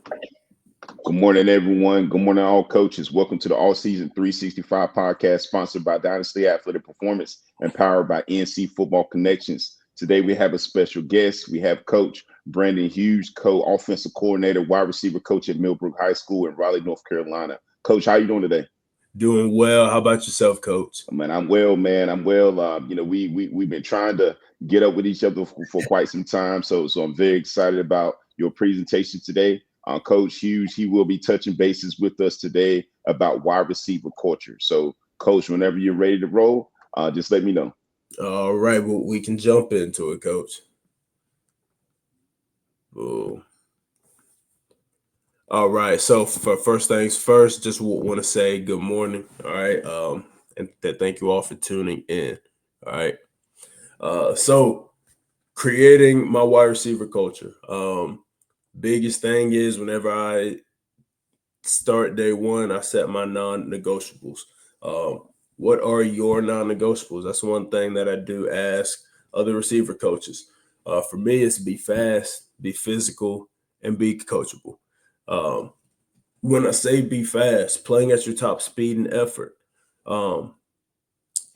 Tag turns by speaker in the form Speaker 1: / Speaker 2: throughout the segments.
Speaker 1: Good morning, everyone. Good morning, all coaches. Welcome to the All Season 365 podcast, sponsored by Dynasty Athletic Performance and powered by NC Football Connections. Today, we have a special guest. We have Coach Brandon Hughes, co-offensive coordinator, wide receiver coach at Millbrook High School in Raleigh, North Carolina. Coach, how you doing today?
Speaker 2: Doing well. How about yourself, Coach?
Speaker 1: Man, I'm well, man. I'm well. We've been trying to get up with each other for quite some time, so I'm very excited about your presentation today. Coach Hughes, he will be touching bases with us today about wide receiver culture. So, Coach, whenever you're ready to roll, just let me know.
Speaker 2: All right. Well, we can jump into it, Coach. Ooh. All right. So, for first things first, just want to say good morning. All right. And thank you all for tuning in. All right. So creating my wide receiver culture. Biggest thing is whenever I start day one, I set my non-negotiables. What are your non-negotiables? That's one thing that I do ask other receiver coaches. For me, it's be fast, be physical, and be coachable. Um, when I say be fast, playing at your top speed and effort, um,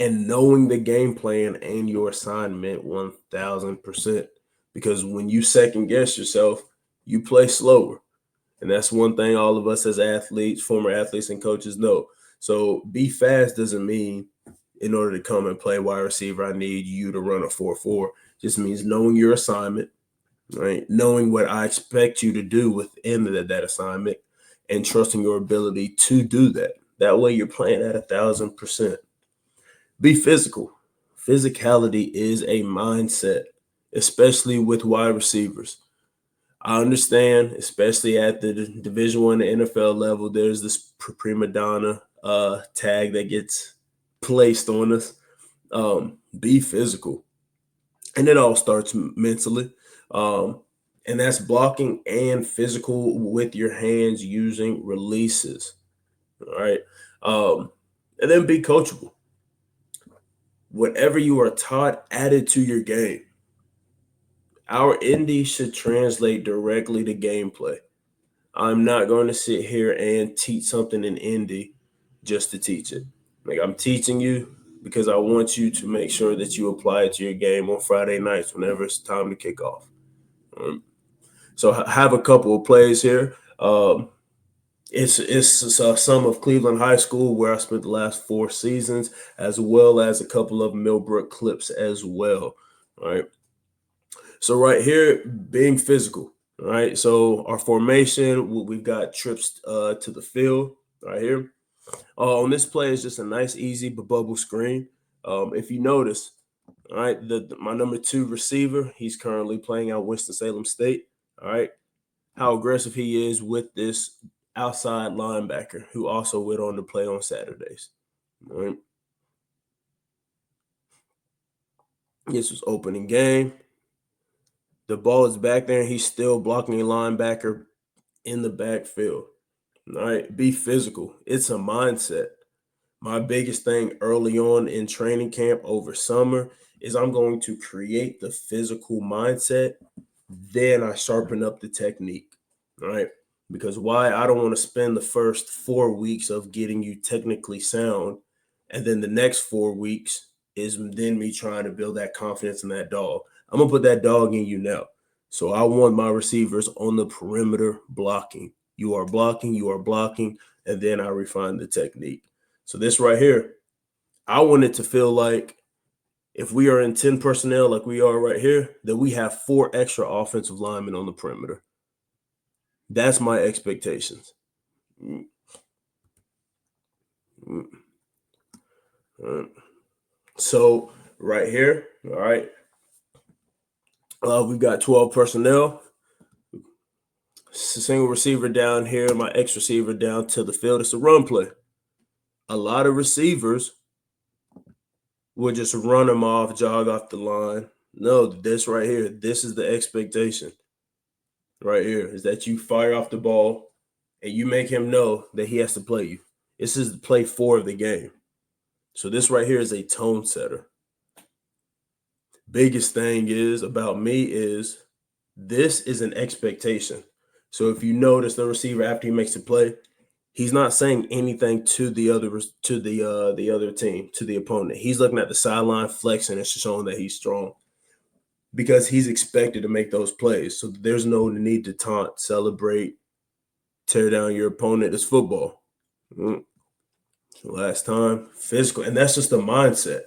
Speaker 2: and knowing the game plan and your assignment 1000%. Because when you second guess yourself, you play slower. And that's one thing all of us as athletes, former athletes, and coaches know. So be fast doesn't mean in order to come and play wide receiver, I need you to run a 4-4. Just means knowing your assignment, right? Knowing what I expect you to do within that assignment and trusting your ability to do that. That way you're playing at 1000%. Be physical. Physicality is a mindset, especially with wide receivers. I understand, especially at the Division One NFL level, there's this prima donna tag that gets placed on us. Be physical, and it all starts mentally, um, and that's blocking and physical with your hands using releases. All right, and then be coachable. Whatever you are taught, add it to your game. Our indie should translate directly to gameplay. I'm not going to sit here and teach something in indie just to teach it. Like I'm teaching you because I want you to make sure that you apply it to your game on Friday nights whenever it's time to kick off. So I have a couple of plays here. It's some of Cleveland High School where I spent the last 4 seasons, as well as a couple of Millbrook clips as well. All right. So right here, being physical. All right. So our formation, we've got trips to the field right here. On this play is just a nice, easy bubble screen. If you notice, all right, my number 2 receiver, he's currently playing at Winston-Salem State. All right. How aggressive he is with this outside linebacker who also went on to play on Saturdays. All right. This was opening game. The ball is back there, and he's still blocking a linebacker in the backfield. All right, be physical. It's a mindset. My biggest thing early on in training camp over summer is I'm going to create the physical mindset. Then I sharpen up the technique. All right. Because why? I don't want to spend the first 4 weeks of getting you technically sound. And then the next 4 weeks is then me trying to build that confidence in that dog. I'm going to put that dog in you now. So I want my receivers on the perimeter blocking. You are blocking, and then I refine the technique. So this right here, I want it to feel like if we are in 10 personnel like we are right here, that we have 4 extra offensive linemen on the perimeter. That's my expectations. So right here, all right, we've got 12 personnel. Single receiver down here, my X receiver down to the field. It's a run play. A lot of receivers will just run them off, jog off the line. No, this right here, this is the expectation. Right here is that you fire off the ball and you make him know that he has to play you. This is the play 4 of the game. So this right here is a tone setter. Biggest thing is about me is this is an expectation. So if you notice the receiver after he makes the play, he's not saying anything to the other team, to the opponent. He's looking at the sideline, flexing, and showing that he's strong because he's expected to make those plays. So there's no need to taunt, celebrate, tear down your opponent. It's football. So last time, physical, and that's just a mindset.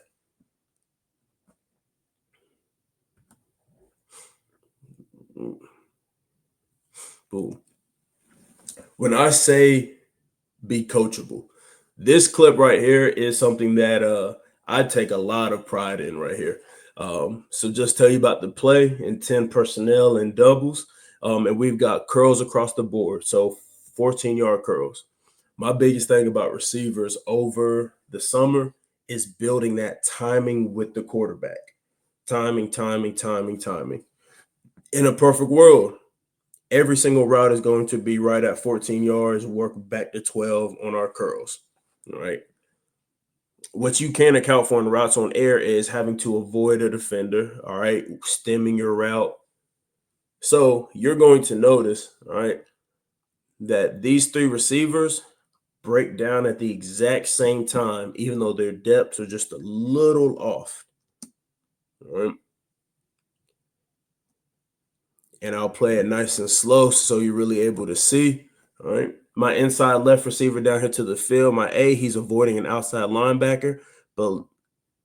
Speaker 2: Boom. When I say be coachable, this clip right here is something that I take a lot of pride in right here. So just tell you about the play in 10 personnel and doubles. And we've got curls across the board. So 14-yard curls. My biggest thing about receivers over the summer is building that timing with the quarterback. Timing. In a perfect world, every single route is going to be right at 14 yards, work back to 12 on our curls. All right. What you can account for in routes on air is having to avoid a defender, all right, stemming your route. So you're going to notice, all right, that these three receivers break down at the exact same time, even though their depths are just a little off. All right. And I'll play it nice and slow so you're really able to see. All right. My inside left receiver down here to the field, my A, he's avoiding an outside linebacker, but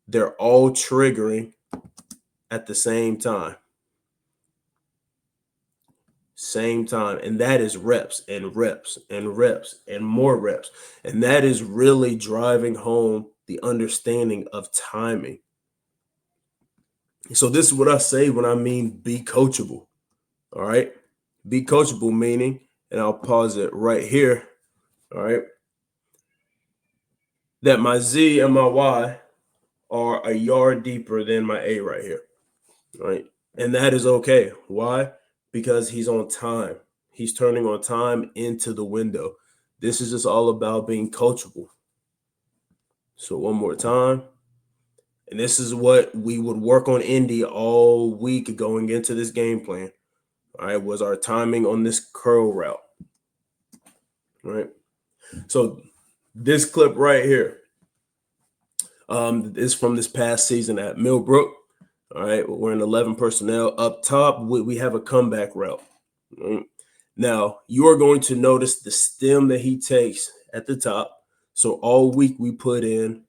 Speaker 2: they're all triggering at the same time. Same time. And that is reps and reps and reps and more reps. And that is really driving home the understanding of timing. So this is what I say when I mean be coachable. All right. Be coachable meaning, and I'll pause it right here. All right. That my Z and my Y are a yard deeper than my A right here. All right. And that is okay. Why? Because he's on time. He's turning on time into the window. This is just all about being coachable. So one more time. And this is what we would work on Indy all week going into this game plan. All right, was our timing on this curl route. All right. So this clip right here is from this past season at Millbrook. All right, we're in 11 personnel. Up top, we have a comeback route. Right? Now, you are going to notice the stem that he takes at the top. So all week we put in,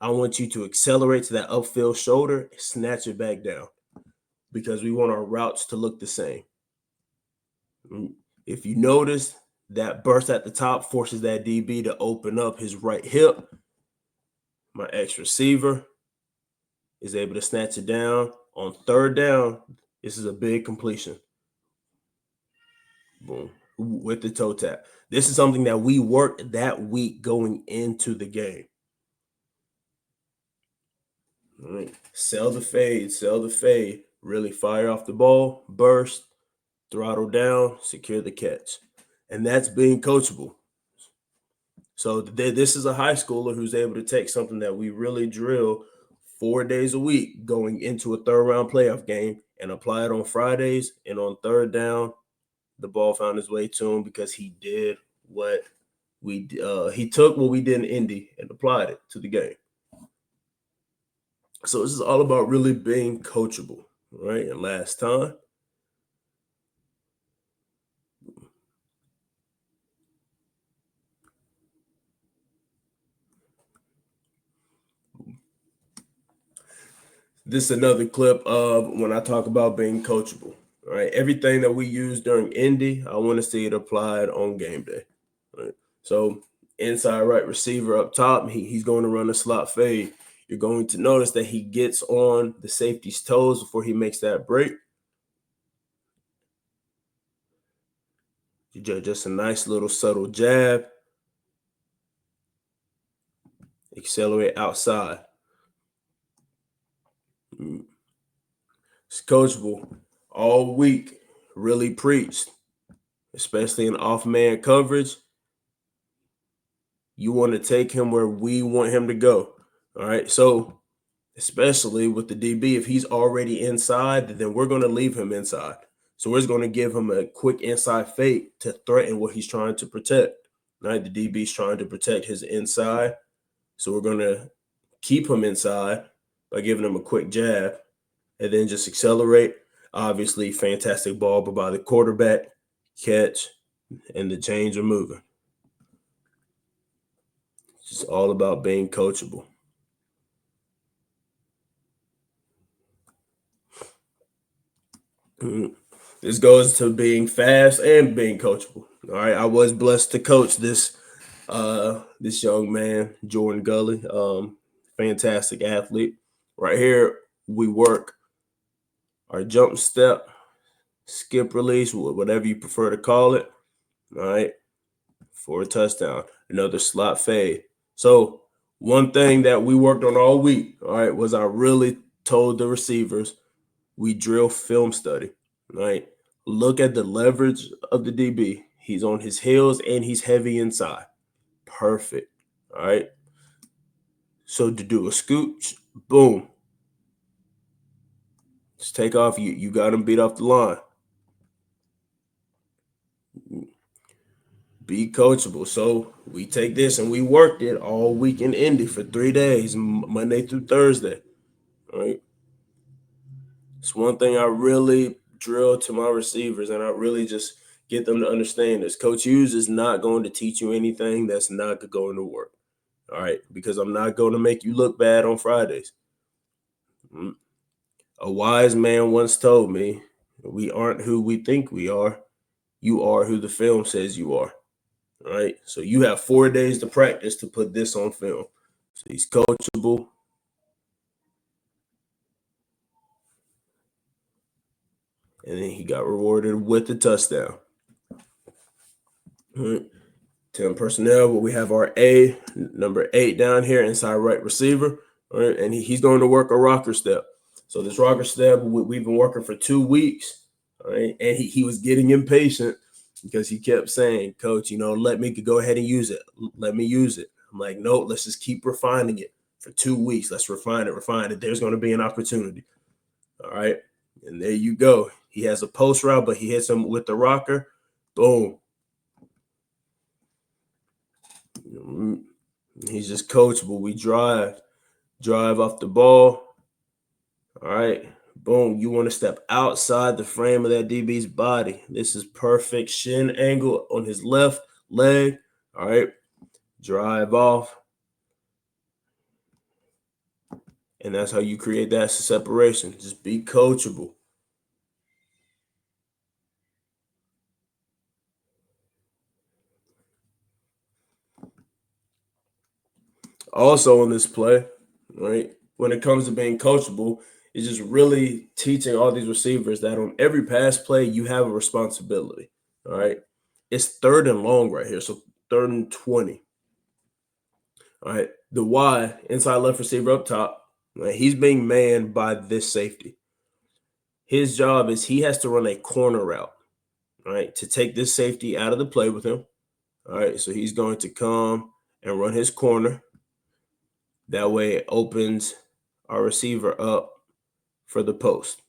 Speaker 2: I want you to accelerate to that upfield shoulder, snatch it back down because we want our routes to look the same. If you notice, that burst at the top forces that DB to open up his right hip. My X receiver is able to snatch it down. On third down, this is a big completion. Boom. With the toe tap. This is something that we worked that week going into the game. All right. Sell the fade. Really fire off the ball, burst, throttle down, secure the catch. And that's being coachable. So this is a high schooler who's able to take something that we really drill 4 days a week going into a third round playoff game and apply it on Fridays. And on third down, the ball found its way to him because he did what he took what we did in Indy and applied it to the game. So this is all about really being coachable, right? And last time, this is another clip of when I talk about being coachable. All right, everything that we use during Indy, I want to see it applied on game day. Right? So inside right receiver up top, he's going to run a slot fade. You're going to notice that he gets on the safety's toes before he makes that break. Just a nice little subtle jab. Accelerate outside. It's coachable all week. Really preached, especially in off-man coverage. You want to take him where we want him to go. All right. So especially with the DB, if he's already inside, then we're going to leave him inside. So it's going to give him a quick inside fake to threaten what he's trying to protect. Right? The DB's trying to protect his inside. So we're going to keep him inside by giving him a quick jab and then just accelerate. Obviously, fantastic ball by the quarterback, catch, and the chains are moving. It's just all about being coachable. This goes to being fast and being coachable. All right, I was blessed to coach this young man, Jordan Gully, fantastic athlete. Right here, we work our jump step, skip release, whatever you prefer to call it. All right, for a touchdown. Another slot fade. So one thing that we worked on all week, all right, was I really told the receivers we drill film study. Right, look at the leverage of the DB. He's on his heels and he's heavy inside. Perfect. All right. So to do a scooch, boom. Just take off. You got him beat off the line. Be coachable. So we take this and we worked it all week in Indy for 3 days, Monday through Thursday. All right. It's one thing I really drill to my receivers, and I really just get them to understand this. Coach Hughes is not going to teach you anything that's not going to work. All right, because I'm not going to make you look bad on Fridays. A wise man once told me, we aren't who we think we are. You are who the film says you are. All right, so you have 4 days to practice to put this on film. So he's coachable. And then he got rewarded with the touchdown. All right. 10 personnel, but we have our number 8 down here, inside right receiver. All right, and he's going to work a rocker step. So this rocker step, we've been working for 2 weeks. All right, and he was getting impatient because he kept saying, Coach, let me go ahead and use it. Let me use it. I'm like, no, let's just keep refining it for 2 weeks. Let's refine it. There's going to be an opportunity. All right, and there you go. He has a post route, but he hits him with the rocker. Boom. He's just coachable. We drive off the ball. All right. Boom. You want to step outside the frame of that DB's body. This is perfect shin angle on his left leg. All right. Drive off. And that's how you create that separation. Just be coachable. Also on this play, right, when it comes to being coachable, it's just really teaching all these receivers that on every pass play, you have a responsibility. All right. It's 3rd and long right here. So 3rd and 20. All right. The Y, inside left receiver up top, right, he's being manned by this safety. His job is he has to run a corner route, all right, to take this safety out of the play with him. All right. So he's going to come and run his corner. That way it opens our receiver up for the post.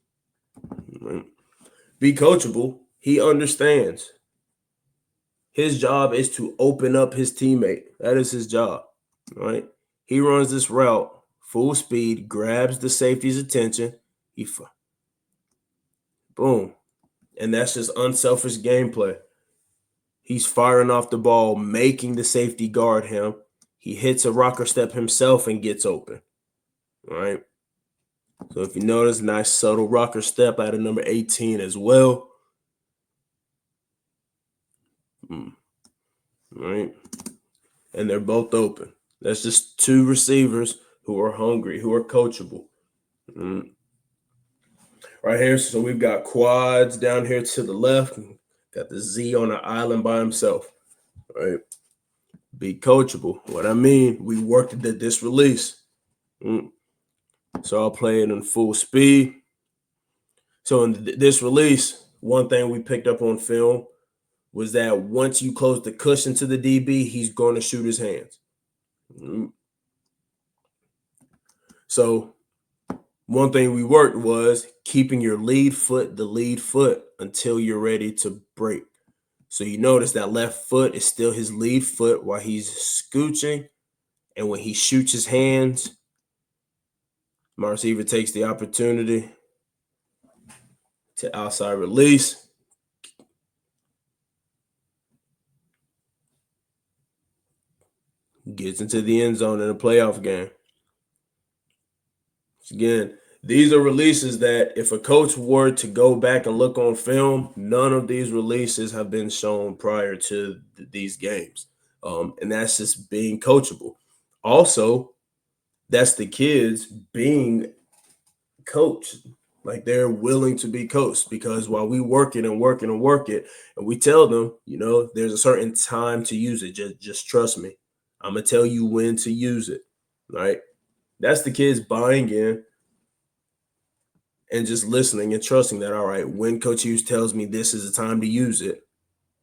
Speaker 2: Right. Be coachable. He understands. His job is to open up his teammate. That is his job. Right. He runs this route full speed, grabs the safety's attention. Boom. And that's just unselfish gameplay. He's firing off the ball, making the safety guard him. He hits a rocker step himself and gets open. All right. So if you notice, nice subtle rocker step out of number 18 as well. All right. And they're both open. That's just 2 receivers who are hungry, who are coachable. Right here, so we've got quads down here to the left. Got the Z on an island by himself. All right. Be coachable. What I mean, we worked at this release. So I'll play it in full speed. So in this release, one thing we picked up on film was that once you close the cushion to the DB, he's going to shoot his hands. So one thing we worked was keeping your lead foot the lead foot until you're ready to break. So you notice that left foot is still his lead foot while he's scooching. And when he shoots his hands, my receiver takes the opportunity to outside release. Gets into the end zone in a playoff game. Again, these are releases that if a coach were to go back and look on film, none of these releases have been shown prior to these games. And that's just being coachable. Also, that's the kids being coached. Like they're willing to be coached because while we work it and work it and work it, and we tell them, there's a certain time to use it. Just trust me. I'm going to tell you when to use it. Right? That's the kids buying in and just listening and trusting that, all right, when Coach Hughes tells me this is the time to use it,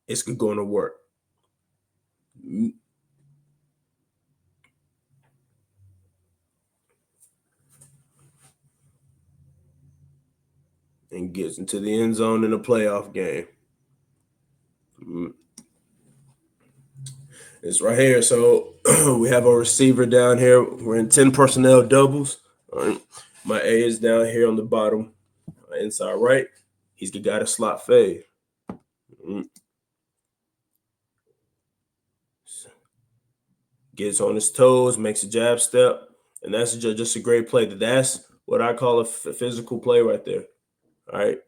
Speaker 2: it's going to work. And gets into the end zone in a playoff game. It's right here. So we have a receiver down here. We're in 10 personnel doubles. All right. My A is down here on the bottom, inside right. He's the guy to slot fade. Gets on his toes, makes a jab step, and that's just a great play. That's what I call a physical play right there. All right.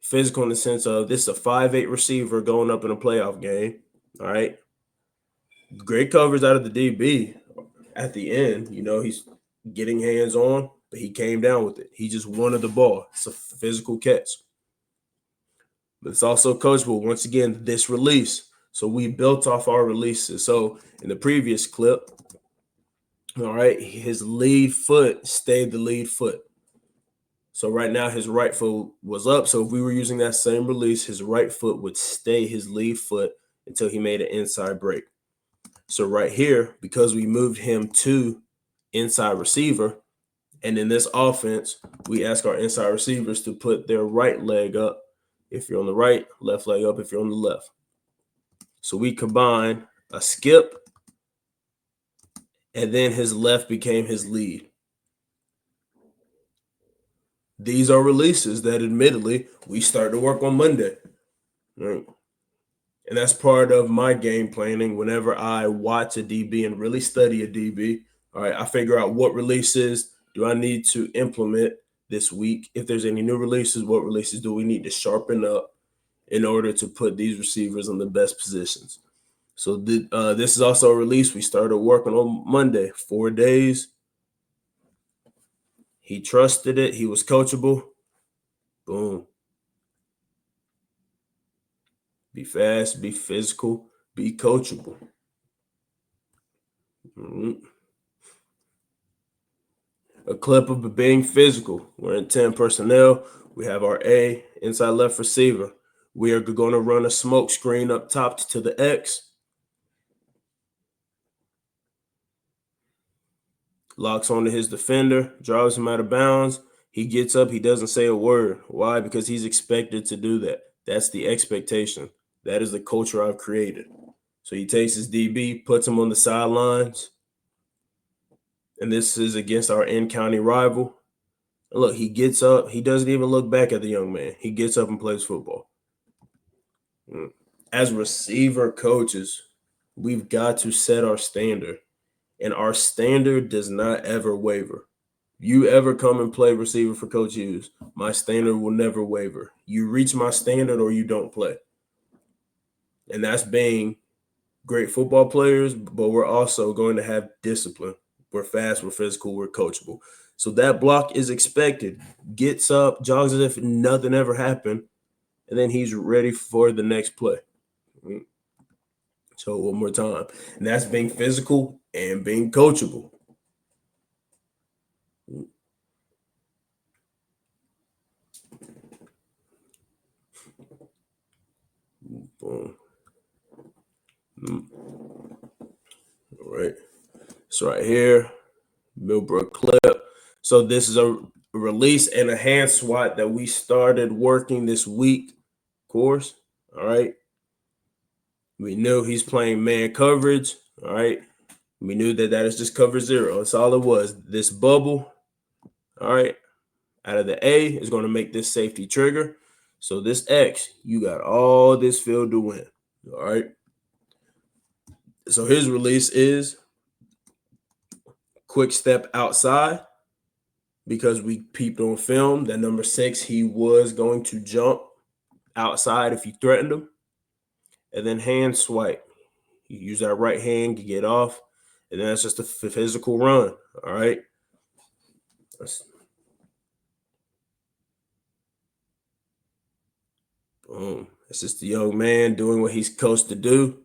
Speaker 2: Physical in the sense of this is a 5'8" receiver going up in a playoff game. All right. Great coverage out of the DB at the end. He's getting hands on, but he came down with it. He just wanted the ball. It's a physical catch. But it's also coachable. Once again, this release. So we built off our releases. So in the previous clip, all right, his lead foot stayed the lead foot. So right now his right foot was up. So if we were using that same release, his right foot would stay his lead foot until he made an inside break. So right here, because we moved him to inside receiver, and in this offense, we ask our inside receivers to put their right leg up if you're on the right, left leg up if you're on the left. So we combine a skip, and then his left became his lead. These are releases that admittedly we start to work on Monday. Right? And that's part of my game planning whenever I watch a DB and really study a DB. All right, I figure out what releases do I need to implement this week. If there's any new releases, what releases do we need to sharpen up in order to put these receivers in the best positions? So this is also a release we started working on Monday, 4 days. He trusted it. He was coachable. Boom. Be fast, be physical, be coachable. A clip of being physical. We're in 10 personnel. We have our A, inside left receiver. We are going to run a smoke screen up top to the X. Locks onto his defender, drives him out of bounds. He gets up. He doesn't say a word. Why? Because he's expected to do that. That's the expectation. That is the culture I've created. So he takes his DB, puts him on the sidelines. And this is against our in-county rival. Look, he gets up. He doesn't even look back at the young man. He gets up and plays football. As receiver coaches, we've got to set our standard. And our standard does not ever waver. You ever come and play receiver for Coach Hughes, my standard will never waver. You reach my standard or you don't play. And that's being great football players, but we're also going to have discipline. We're fast, we're physical, we're coachable. So that block is expected. Gets up, jogs as if nothing ever happened, and then he's ready for the next play. So one more time. And that's being physical and being coachable. Boom. All right. It's right here. Millbrook clip. So this is release and a hand swat that we started working this week, of course. All right. We knew he's playing man coverage. All right. We knew that is just cover zero. That's all it was. This bubble, all right, out of the A is going to make this safety trigger. So this X, you got all this field to win. All right. So his release is quick step outside because we peeped on film that number 6, he was going to jump outside if you threatened him. And then hand swipe. You use that right hand to get off. And then that's just a physical run. All right. Boom. It's just the young man doing what he's coached to do.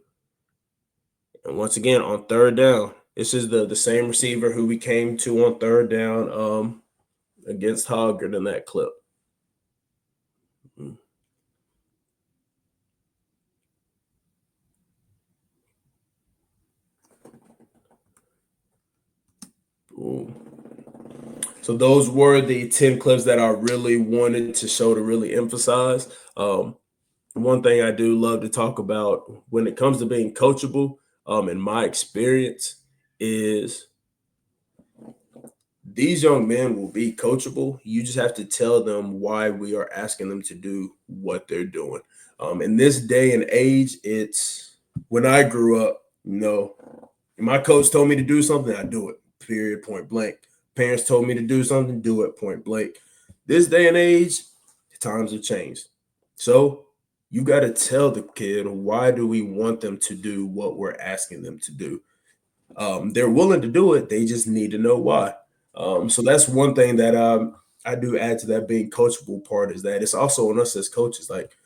Speaker 2: And once again, on third down, this is the same receiver who we came to on third down against Hoggard in that clip. Boom. So those were the 10 clips that I really wanted to show to really emphasize. One thing I do love to talk about when it comes to being coachable, in my experience, is these young men will be coachable. You just have to tell them why we are asking them to do what they're doing. In this day and age, it's when I grew up, my coach told me to do something, I do it, period, point blank. Parents told me to do something, do it, point blank. This day and age, times have changed. So you got to tell the kid, why do we want them to do what we're asking them to do? They're willing to do it. They just need to know why. So that's one thing that I do add to that being coachable part, is that it's also on us as coaches. Like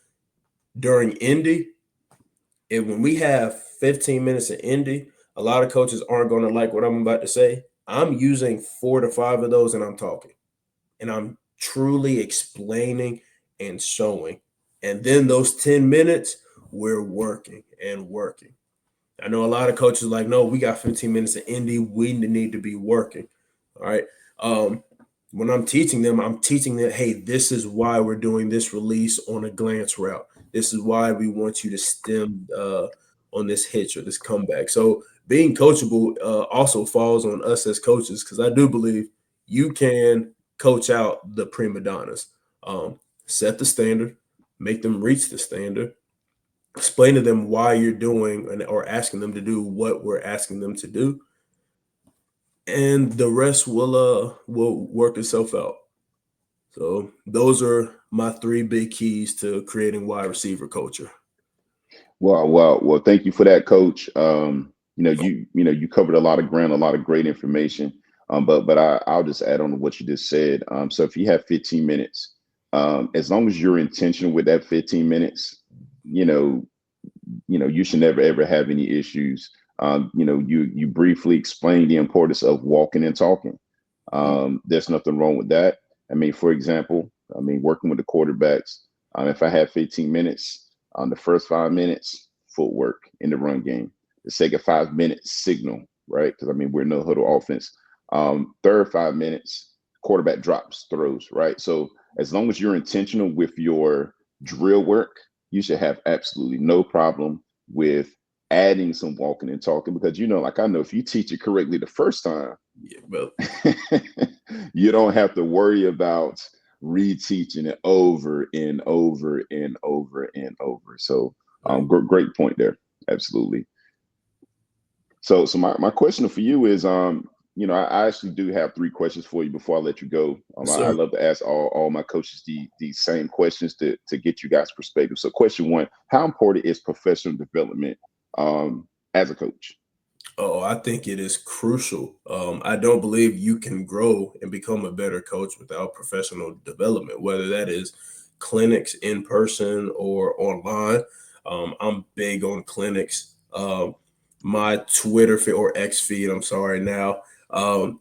Speaker 2: during Indy, and when we have 15 minutes of Indy, a lot of coaches aren't going to like what I'm about to say. I'm using 4 to 5 of those and I'm talking. And I'm truly explaining and showing. And then those 10 minutes, we're working and working. I know a lot of coaches are like, no, we got 15 minutes of Indy. We need to be working. All right. When I'm teaching them, hey, this is why we're doing this release on a glance route. This is why we want you to stem on this hitch or this comeback. So being coachable also falls on us as coaches, because I do believe you can coach out the prima donnas. Set the standard, make them reach the standard, explain to them why you're doing or asking them to do what we're asking them to do, and the rest will work itself out. So those are my 3 big keys to creating wide receiver culture.
Speaker 1: Well, thank you for that, Coach. You covered a lot of ground, a lot of great information. But I'll just add on to what you just said. So if you have 15 minutes, as long as you're intentional with that 15 minutes, you should never ever have any issues. You briefly explain the importance of walking and talking. There's nothing wrong with that. I mean, for example, working with the quarterbacks, if I have 15 minutes, the first 5 minutes, footwork in the run game. The second 5 minutes, signal, right? Because we're no huddle offense. Third 5 minutes, quarterback drops, throws, right? So as long as you're intentional with your drill work, you should have absolutely no problem with adding some walking and talking, because I know if you teach it correctly the first time, you don't have to worry about reteaching it over and over and over and over. So great point there. Absolutely. So my question for you is, I actually do have 3 questions for you before I let you go. I love to ask all my coaches these same questions to get you guys' perspective. So question 1, how important is professional development as a coach?
Speaker 2: Oh, I think it is crucial. I don't believe you can grow and become a better coach without professional development, whether that is clinics in person or online. I'm big on clinics. My Twitter feed, or X feed, I'm sorry now,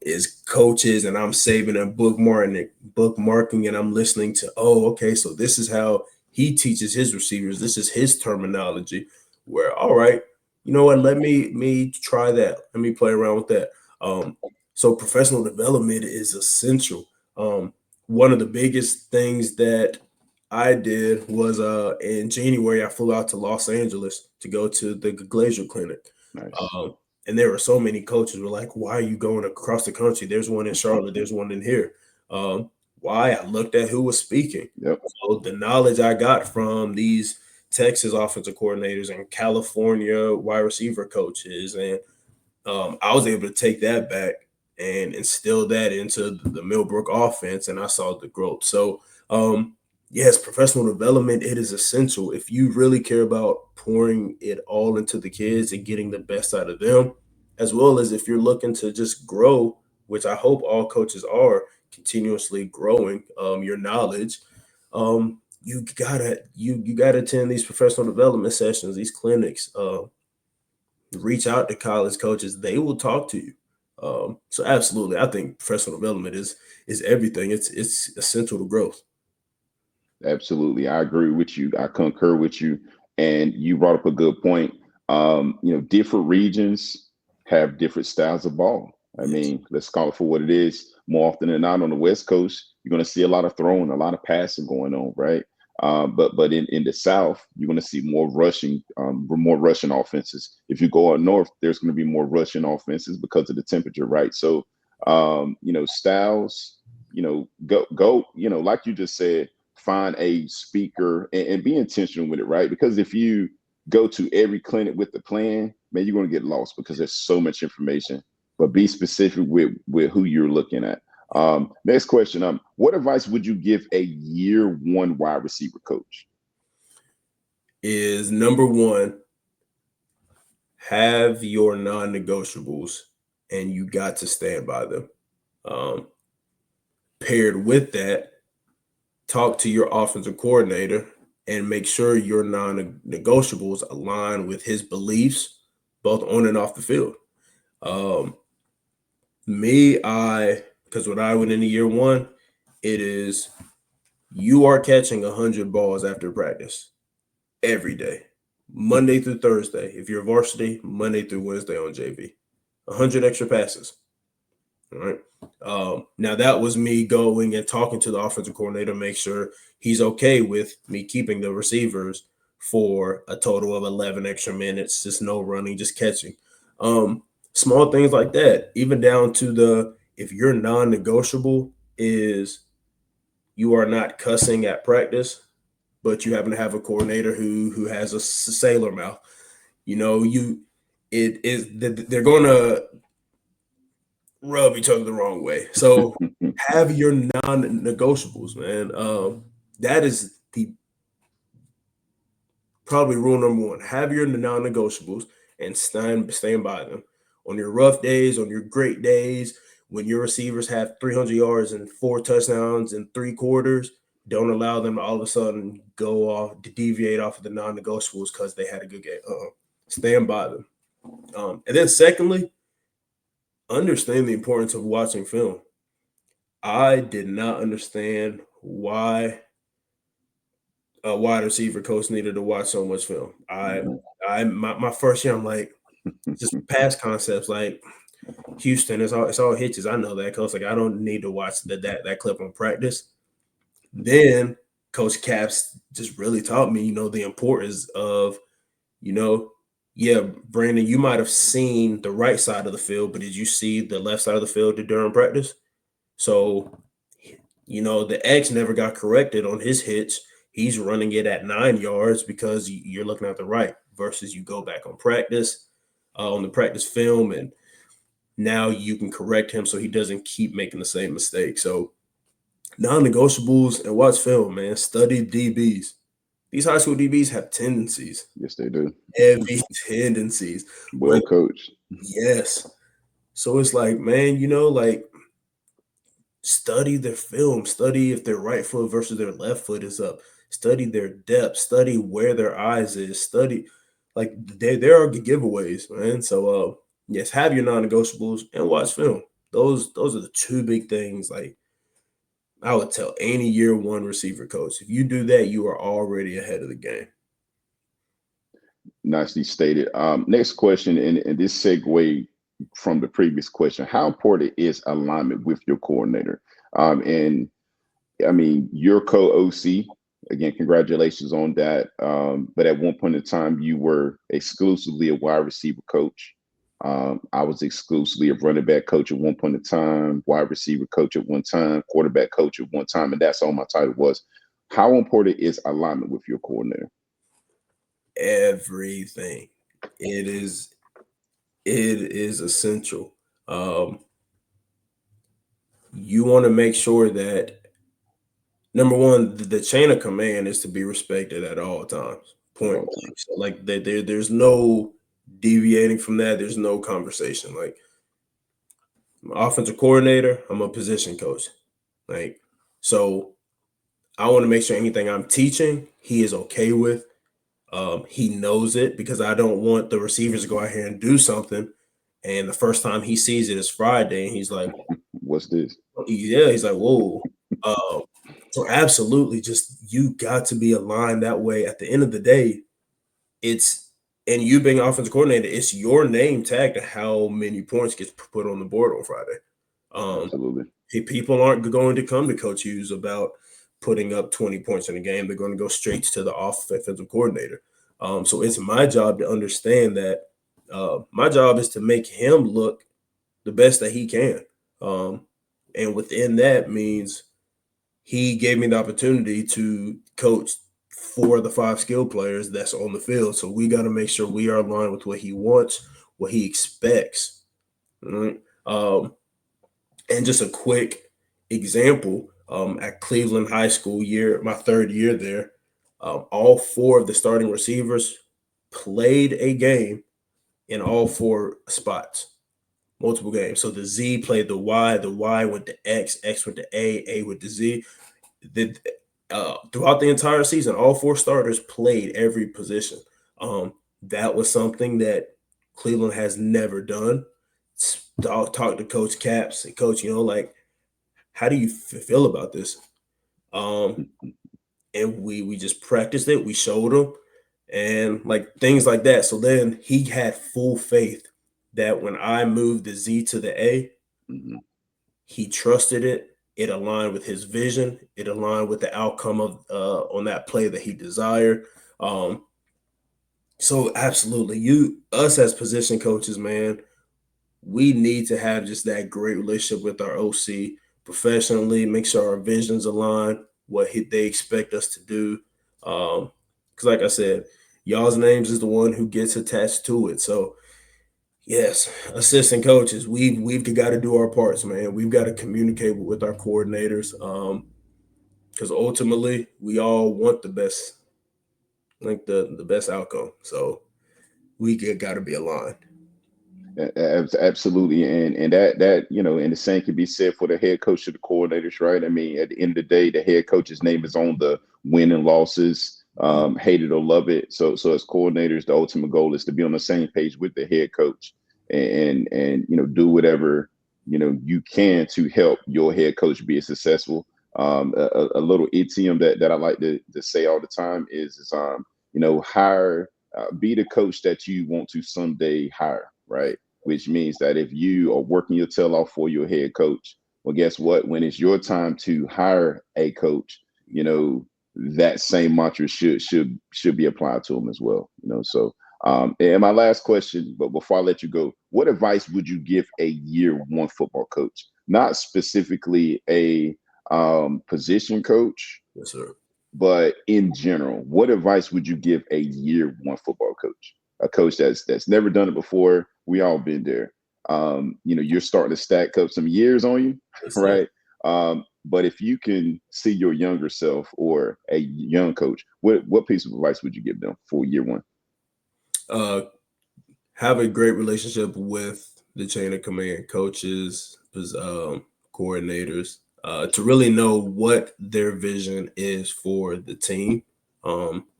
Speaker 2: is coaches, and I'm saving and bookmarking, and I'm listening to, okay, so this is how he teaches his receivers. This is his terminology. Where, all right, you know what? Let me try that. Let me play around with that. So professional development is essential. one of the biggest things that I did was in January I flew out to Los Angeles to go to the Glacier Clinic.
Speaker 1: Nice.
Speaker 2: Um, and there were so many coaches were like, "Why are you going across the country? There's one in Charlotte. There's one in here." Um, why? I looked at who was speaking.
Speaker 1: Yep.
Speaker 2: So the knowledge I got from these Texas offensive coordinators and California wide receiver coaches, and I was able to take that back and instill that into the Millbrook offense, and I saw the growth. So, yes, professional development, it is essential. If you really care about pouring it all into the kids and getting the best out of them, as well as if you're looking to just grow, which I hope all coaches are continuously growing your knowledge. You gotta attend these professional development sessions, these clinics. Reach out to college coaches; they will talk to you. So absolutely, I think professional development is everything. It's essential to growth.
Speaker 1: Absolutely. I agree with you. I concur with you. And you brought up a good point. Different regions have different styles of ball. I
Speaker 2: Yes.
Speaker 1: mean, let's call it for what it is. More often than not, on the West Coast, you're going to see a lot of throwing, a lot of passing going on, right? But in the South, you're going to see more rushing offenses. If you go up north, there's going to be more rushing offenses because of the temperature, right? So, styles, go, like you just said, find a speaker and be intentional with it, right? Because if you go to every clinic with the plan, man, you're going to get lost because there's so much information. But be specific with who you're looking at. Next question. What advice would you give a year one wide receiver coach?
Speaker 2: Is number one, have your non-negotiables, and you got to stand by them. Um, Paired with that, talk to your offensive coordinator and make sure your non-negotiables align with his beliefs, both on and off the field. Um, because when I went into year one, it is you are catching 100 balls after practice every day, Monday through Thursday. If you're varsity, Monday through Wednesday on JV, 100 extra passes. All right. Now that was me going and talking to the offensive coordinator, make sure he's okay with me keeping the receivers for a total of 11 extra minutes, just no running, just catching. Um, Small things like that, even down to if your non-negotiable is you are not cussing at practice, but you happen to have a coordinator who has a sailor mouth. You know, they're going to rub each other the wrong way. So have your non-negotiables, man. That is the probably rule number one. Have your non-negotiables and stand by them. On your rough days, on your great days, when your receivers have 300 yards and 4 touchdowns in 3 quarters, don't allow them to all of a sudden go off to deviate off of the non-negotiables because they had a good game. Stand by them. And then secondly, understand the importance of watching film. I did not understand why a wide receiver coach needed to watch so much film. My first year, I'm like, just past concepts like Houston, it's all hitches. I know that, coach. Like, I don't need to watch that clip on practice. Then Coach Caps just really taught me, the importance of, you know, yeah, Brandon, you might have seen the right side of the field, but did you see the left side of the field during practice? So, the X never got corrected on his hitch. He's running it at 9 yards because you're looking at the right versus you go back on practice, on the practice film, and now you can correct him so he doesn't keep making the same mistake. So non-negotiables and watch film, man. Study DBs. These high school DBs have tendencies,
Speaker 1: Yes, they do.
Speaker 2: heavy tendencies.
Speaker 1: Well coached.
Speaker 2: Yes. So it's like, man, like study their film, study if their right foot versus their left foot is up, study their depth, study where their eyes is, study like there are giveaways, man. So yes, have your non-negotiables and watch film. Those are the two big things. Like I would tell any year one receiver coach, if you do that, you are already ahead of the game.
Speaker 1: Nicely stated. Next question, and this segue from the previous question: how important is alignment with your coordinator? And I mean, you're co-OC. Again, congratulations on that. But at one point in time, you were exclusively a wide receiver coach. I was exclusively a running back coach at one point in time, wide receiver coach at one time, quarterback coach at one time, and that's all my title was. How important is alignment with your coordinator?
Speaker 2: Everything. It is essential. You want to make sure that number one, the chain of command is to be respected at all times.
Speaker 1: At
Speaker 2: Point
Speaker 1: all
Speaker 2: blank.
Speaker 1: times.
Speaker 2: So like there's no deviating from that. There's no conversation. Like I'm an offensive coordinator, I'm a position coach. Like so I want to make sure anything I'm teaching, he is okay with. He knows it because I don't want the receivers to go out here and do something. And the first time he sees it is Friday, and he's like,
Speaker 1: What's this?
Speaker 2: yeah, he's like, whoa. Uh, so absolutely, just you got to be aligned that way. At the end of the day, it's and you being offensive coordinator, it's your name tag to how many points gets put on the board on Friday. Um,
Speaker 1: Absolutely.
Speaker 2: People aren't going to come to Coach Hughes about putting up 20 points in a game. They're going to go straight to the offensive coordinator. So it's my job to understand that my job is to make him look the best that he can. And within that means he gave me the opportunity to coach 4 of the 5 skill players that's on the field. So we got to make sure we are aligned with what he wants, what he expects. Right? And just a quick example at Cleveland High School my 3rd year there, all 4 of the starting receivers played a game in all 4 spots, multiple games. So the Z played the Y went to X went to A went to Z. Throughout the entire season, all 4 starters played every position. That was something that Cleveland has never done. Talk to Coach Caps and Coach, like, how do you feel about this? And we just practiced it. We showed him, and like things like that. So then he had full faith that when I moved the Z to the A,
Speaker 1: Mm-hmm.
Speaker 2: he trusted it. It aligned with his vision. It aligned with the outcome of on that play that he desired. So absolutely, us as position coaches, man, we need to have just that great relationship with our OC professionally. Make sure our visions align, they expect us to do. Because, like I said, y'all's names is the one who gets attached to it. So yes, assistant coaches, we've got to do our parts, man. We've got to communicate with our coordinators, because ultimately we all want the best, like the best outcome. So we got to be aligned.
Speaker 1: Absolutely, and that and the same can be said for the head coach of the coordinators, right? I mean, at the end of the day, the head coach's name is on the win and losses, hate it or love it. So as coordinators, the ultimate goal is to be on the same page with the head coach, and do whatever you can to help your head coach be successful. A little idiom that I like to say all the time is hire, be the coach that you want to someday hire, right? Which means that if you are working your tail off for your head coach, well, guess what? When it's your time to hire a coach, that same mantra should be applied to them as well. So and my last question, but before I let you go, what advice would you give a year one football coach? Not specifically a position coach,
Speaker 2: Yes, sir.
Speaker 1: but in general, what advice would you give a year one football coach? A coach that's never done it before. We all been there. You're starting to stack up some years on you,
Speaker 2: Yes, sir.
Speaker 1: right? But if you can see your younger self or a young coach, what piece of advice would you give them for year one?
Speaker 2: Uh, have a great relationship with the chain of command coaches, coordinators, to really know what their vision is for the team.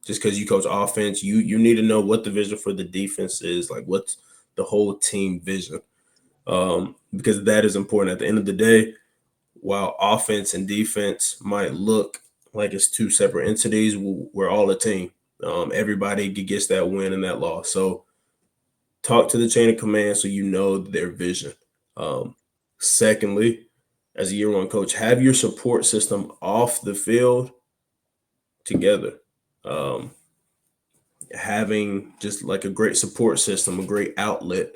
Speaker 2: Just because you coach offense, you need to know what the vision for the defense is, like what's the whole team vision, because that is important. At the end of the day, while offense and defense might look like it's 2 separate entities, we're all a team. Everybody gets that win and that loss. So talk to the chain of command so you know their vision. Secondly, as a year one coach, have your support system off the field together. Um, Having just like a great support system, a great outlet,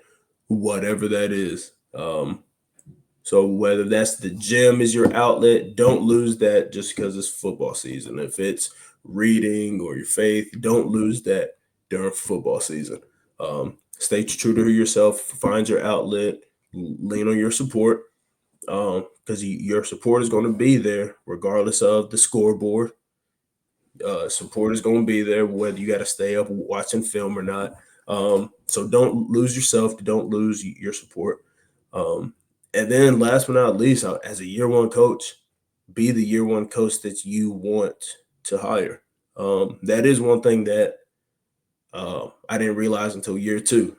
Speaker 2: whatever that is. So whether that's the gym is your outlet, don't lose that just because it's football season. If it's reading or your faith, don't lose that during football season. Stay true to yourself, find your outlet, lean on your support, because your support is going to be there regardless of the scoreboard. Support is going to be there whether you got to stay up watching film or not. So don't lose yourself. Don't lose your support. And then last but not least, as a year one coach, be the year one coach that you want to hire. That is one thing that I didn't realize until year two.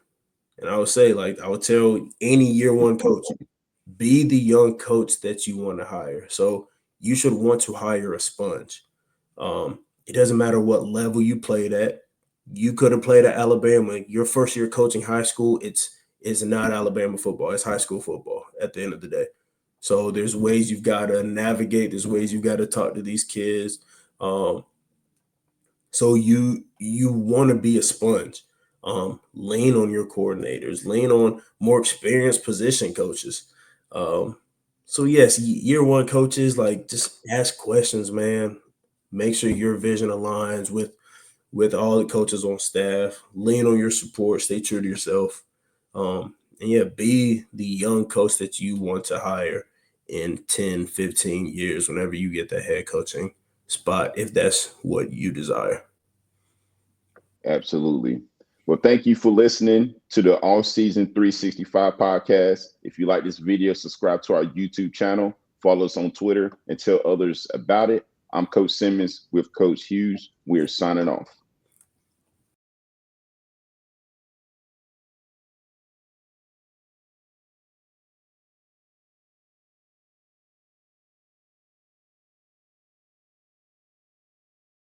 Speaker 2: And I would say, like, I would tell any year one coach, be the young coach that you want to hire. So you should want to hire a sponge. It doesn't matter what level you played at. You could have played at Alabama. Your first year coaching high school, it's not Alabama football. It's high school football at the end of the day. So there's ways you've got to navigate. There's ways you've got to talk to these kids. So you want to be a sponge. Lean on your coordinators. Lean on more experienced position coaches. So yes, year one coaches, like, just ask questions, man. Make sure your vision aligns with all the coaches on staff. Lean on your support. Stay true to yourself. And yeah, be the young coach that you want to hire in 10, 15 years whenever you get that head coaching spot, if that's what you desire.
Speaker 1: Absolutely. Well, thank you for listening to the All Season 365 podcast. If you like this video, subscribe to our YouTube channel, follow us on Twitter, and tell others about it. I'm Coach Simmons with Coach Hughes. We're signing off.